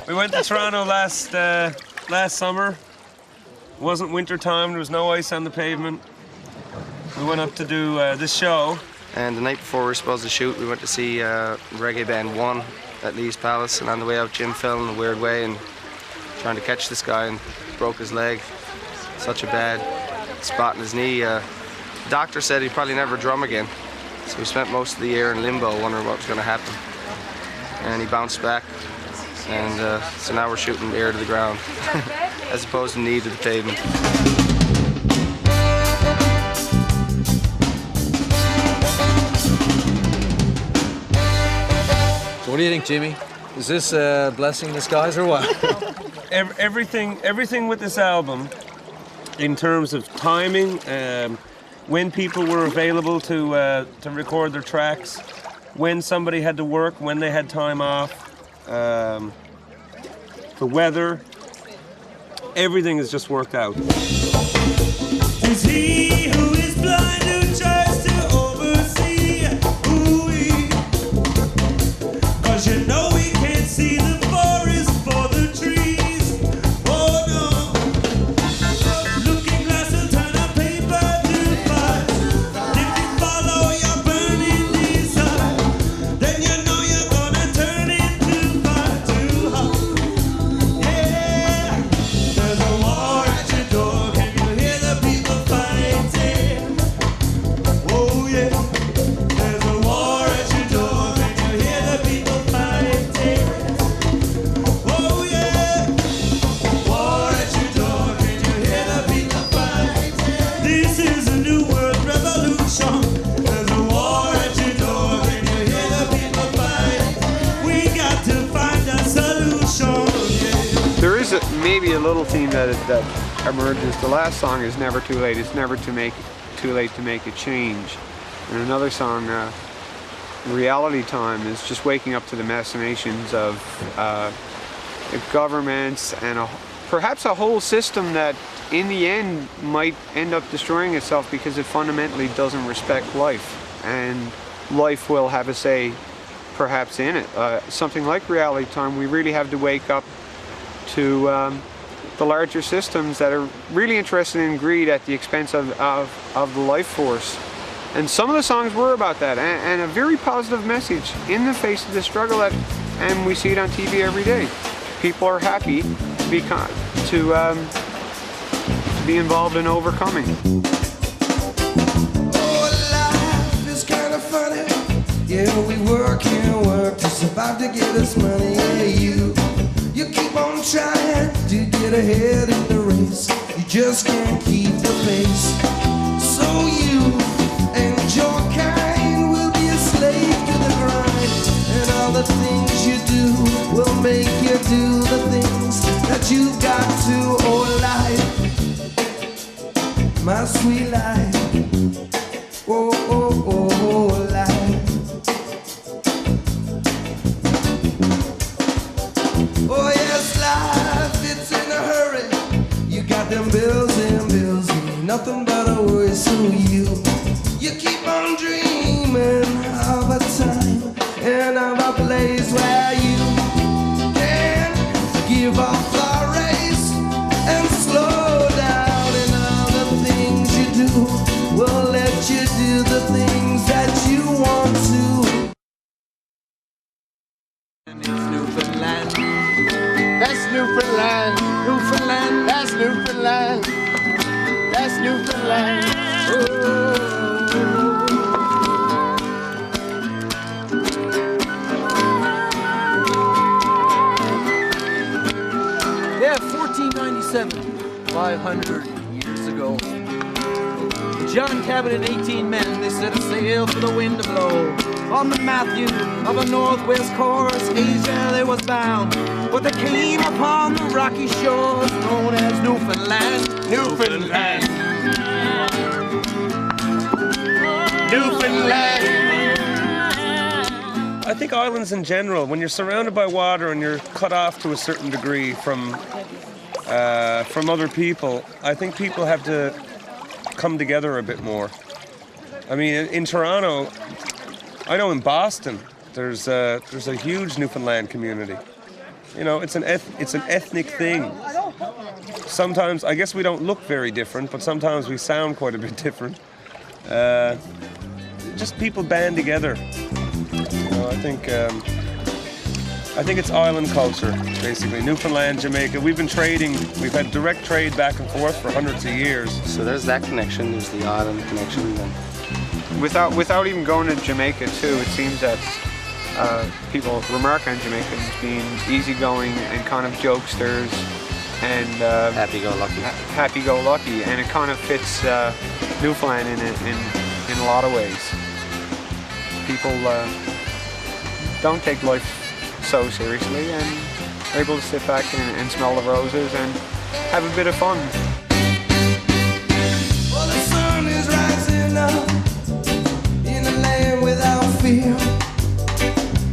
We went to Toronto last summer. It wasn't winter time, there was no ice on the pavement. We went up to do this show. And the night before we were supposed to shoot, we went to see Reggae Band 1 at Lee's Palace, and on the way out Jim fell in a weird way and trying to catch this guy and broke his leg. Such a bad spot in his knee. The doctor said he'd probably never drum again. So we spent most of the year in limbo wondering what was going to happen. And he bounced back. And so now we're shooting ear to the ground as opposed to knee to the pavement. So what do you think, Jimmy? Is this a blessing in disguise or what? Everything with this album, in terms of timing, when people were available to record their tracks, when somebody had to work, when they had time off, the weather, everything has just worked out. Is he who is blind who tries to oversee? Ooh-wee. 'Cause you know we can't see the forest for the trees. Oh no. Looking glass will turn a paper to fire. If you follow your burning desire, then you know you're gonna turn into fire too hot. Yeah. There's a war at your door. Can you hear the people fighting? Oh yeah. There's a war at your door. Can you hear the people fighting? Oh yeah. War at your door. Can you hear the people fighting? This is a new world revolution. There's a war at your door. Can you hear the people fighting? We got to find a solution. Yeah. There is maybe a little theme that emerges. The last song is Never Too Late. It's never too late to make a change. And another song, Reality Time, is just waking up to the machinations of the governments and perhaps a whole system that in the end might end up destroying itself because it fundamentally doesn't respect life. And life will have a say perhaps in it. Something like Reality Time, we really have to wake up to the larger systems that are really interested in greed at the expense of the life force. And some of the songs were about that, and a very positive message in the face of the struggle and we see it on TV every day. People are happy to be involved in overcoming. Oh, life is kind of funny. Yeah, we work and work to survive to get us money. Yeah, you keep on trying to get ahead in the race. You just can't keep the pace. So you and your kind will be a slave to the grind. And all the things you do will make you do the things that you've got to. Oh, life, my sweet life. Oh, oh, oh, oh, life. Oh yes, life, it's in a hurry. You got them bills and bills, ain't nothing but a worry. So you keep on dreaming of a time and of a place where you can give up the race and slow down. And all the things you do will let you do the things that you want to. Newfoundland, that's Newfoundland, Newfoundland, that's Newfoundland, that's Newfoundland. Oh. Yeah, 1497, 500 years ago. John Cabot and 18 men, they set a sail for the wind to blow. On the Matthew of a northwest course, Asia they was bound. But they came upon the rocky shores known as Newfoundland. Newfoundland, Newfoundland. I think islands in general, when you're surrounded by water and you're cut off to a certain degree from other people, I think people have to come together a bit more. I mean, in Toronto, I know in Boston, there's a huge Newfoundland community. You know, it's an ethnic thing. Sometimes, I guess we don't look very different, but sometimes we sound quite a bit different. Just people band together. You know, I think it's island culture, basically. Newfoundland, Jamaica. We've been trading. We've had direct trade back and forth for hundreds of years. So there's that connection. There's the island connection. And Without even going to Jamaica too, it seems that people remark on Jamaicans being easygoing and kind of jokesters and happy-go-lucky. Happy-go-lucky, and it kind of fits Newfoundland in a lot of ways. People don't take life so seriously and are able to sit back and smell the roses and have a bit of fun. Well, the sun is rising up in a land without fear.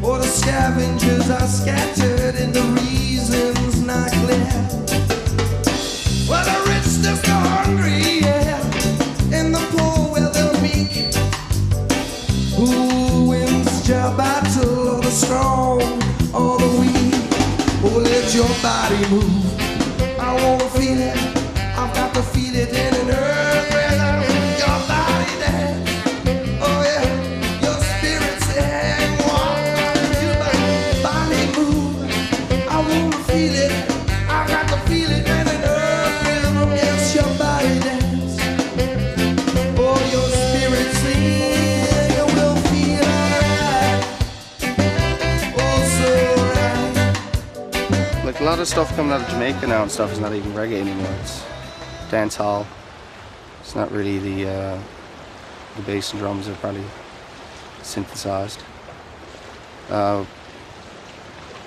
Or the scavengers are scattered and the reasons not clear. Well, the rich just go hungry, yeah, and the poor, well, they're weak. Who wins your battle, or the strong or the weak? Oh, let your body move. I wanna feel it. I've got to feel it in an earth rhythm. Your body dance. Oh yeah, your spirit sing. Your body move. I wanna feel it. I've got to feel it in an earth rhythm. Yes, your body dance. Oh, your spirit sing. You will feel alright. Oh, so right. like a lot of stuff coming out of Jamaica now and stuff is not even reggae anymore. It's dance hall. It's not really the bass and drums are probably synthesized. I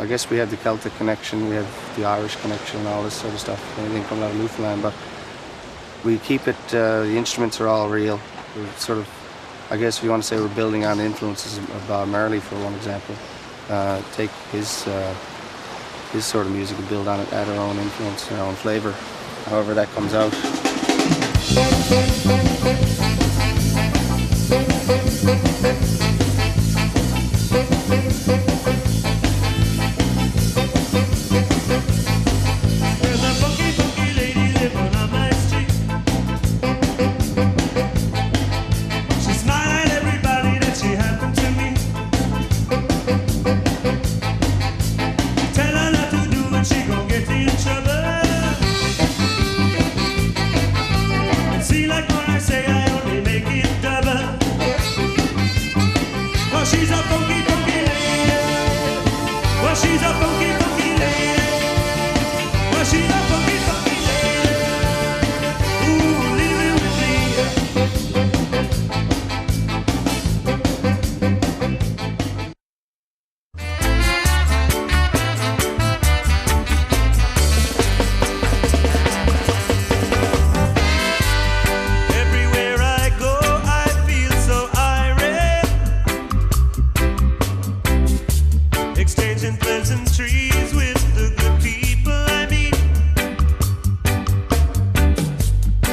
guess we have the Celtic connection, we have the Irish connection and all this sort of stuff, anything coming out of Newfoundland, but we keep it, the instruments are all real. We're sort of, I guess if you want to say we're building on the influences of Bob Marley, for one example. Take his sort of music and build on it, add our own influence, our own flavour, however that comes out. There's a funky, funky lady living on my street. She smiled at everybody that she happened to meet. Tell her not to do it, she gon' get in trouble. And see, like when I say I only make it double. Well, she's a funky, funky lady. Well, she's a funky, funky lady. Well, she's a funky, funky lady. Ooh, leave it with me. Everywhere I go, I feel so irate. Exchanging pleasantries with the good people I meet.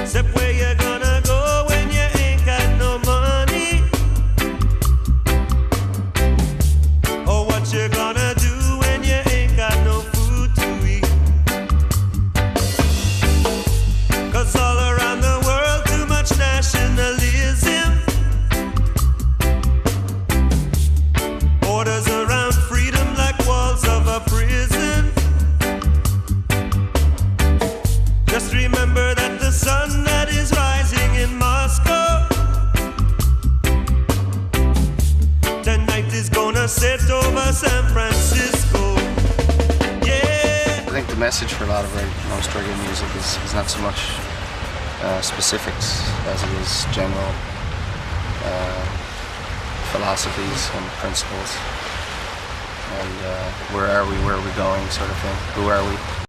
Except where you gonna go when you ain't got no money? Or what you gonna do when you ain't got no food to eat? 'Cause all around the world, too much nationalism. Borders around freedom like walls of a prison. Just remember that the sun that is rising in Moscow tonight is gonna set over San Francisco. Yeah. I think the message for a lot of most reggae music is not so much specifics as it is general philosophies and principles. And where are we going sort of thing. Who are we?